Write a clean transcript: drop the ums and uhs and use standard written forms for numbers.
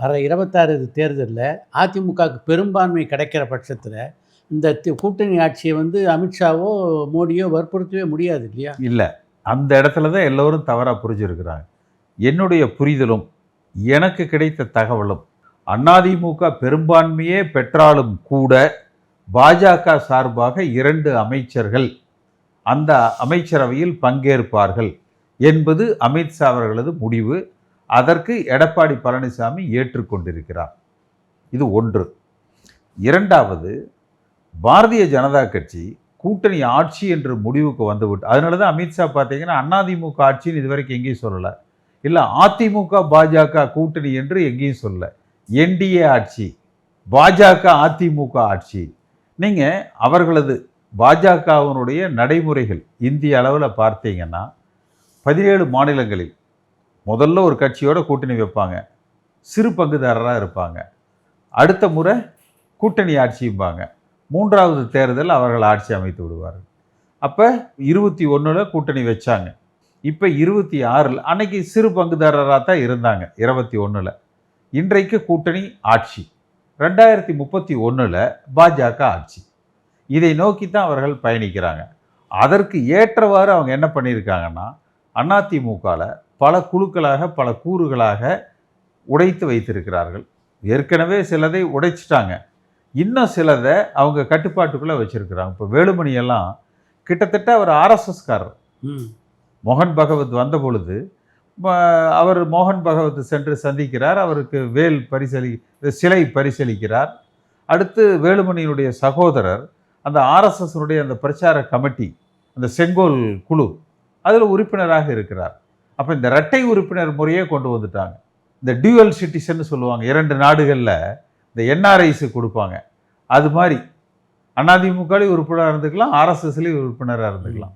வர 26 தேர்தலில் அதிமுகவுக்கு பெரும்பான்மை கிடைக்கிற பட்சத்தில் இந்த கூட்டணி ஆட்சியை வந்து அமித்ஷாவோ மோடியோ வற்புறுத்தவே முடியாது இல்லையா? இல்லை, அந்த இடத்துல தான் எல்லோரும் தவறாக புரிஞ்சிருக்கிறாங்க. என்னுடைய புரிதலும் எனக்கு கிடைத்த தகவலும் அதிமுக பெரும்பான்மையே பெற்றாலும் கூட பாஜக சார்பாக 2 அமைச்சர்கள் அந்த அமைச்சரவையில் பங்கேற்பார்கள் என்பது அமித்ஷா அவர்களது முடிவு. அதற்கு எடப்பாடி பழனிசாமி ஏற்றுக்கொண்டிருக்கிறார். இது ஒன்று. இரண்டாவது, பாரதிய ஜனதா கட்சி கூட்டணி ஆட்சி என்று முடிவுக்கு வந்துவிட்டு, அதனால தான் அமித்ஷா பார்த்தீங்கன்னா அதிமுக ஆட்சின்னு இதுவரைக்கும் எங்கேயும் சொல்லலை, இல்லை அதிமுக பாஜக கூட்டணி என்று எங்கேயும் சொல்லலை, என்டிஏ ஆட்சி, பாஜக அதிமுக ஆட்சி. நீங்கள் அவர்களது பாஜகவினுடைய நடைமுறைகள் இந்திய அளவில் பார்த்தீங்கன்னா 17 மாநிலங்களில் முதல்ல ஒரு கட்சியோட கூட்டணி வைப்பாங்க, சிறு பங்குதாரராக இருப்பாங்க, அடுத்த முறை கூட்டணி ஆட்சியும்பாங்க, 3வது தேர்தல் அவர்கள் ஆட்சி அமைத்து விடுவார்கள். அப்போ 21 கூட்டணி வச்சாங்க, இப்போ 26 அன்னைக்கு சிறு பங்குதாரராக தான் இருந்தாங்க 21. இன்றைக்கு கூட்டணி ஆட்சி, 2031 பாஜக ஆட்சி. இதை நோக்கி தான் அவர்கள் பயணிக்கிறாங்க. அதற்கு ஏற்றவாறு அவங்க என்ன பண்ணியிருக்காங்கன்னா, அதிமுகவில் பல குழுக்களாக பல கூறுகளாக உடைத்து வைத்திருக்கிறார்கள். ஏற்கனவே சிலதை உடைச்சிட்டாங்க, இன்னும் சிலதை அவங்க கட்டுப்பாட்டுக்குள்ளே வச்சுருக்கிறாங்க. இப்போ வேலுமணி எல்லாம் கிட்டத்தட்ட அவர் ஆர்எஸ்எஸ்காரர். மோகன் பகவத் வந்த பொழுது அவர் மோகன் பகவத் சென்று சந்திக்கிறார், அவருக்கு சிலை பரிசளிக்கிறார். அடுத்து வேலுமணியினுடைய சகோதரர் அந்த ஆர்எஸ்எஸ்னுடைய அந்த பிரச்சார கமிட்டி, அந்த செங்கோல் குழு, அதில் உறுப்பினராக இருக்கிறார். அப்போ இந்த இரட்டை உறுப்பினர் முறையே கொண்டு வந்துட்டாங்க. இந்த டியூவல் சிட்டிசன் சொல்லுவாங்க, 2 நாடுகளில் இந்த என்ஆர்ஐஸு கொடுப்பாங்க. அது மாதிரி அதிமுகலையும் உறுப்பினராக இருந்துக்கலாம், ஆர்எஸ்எஸ்லேயும் உறுப்பினராக இருந்துக்கலாம்.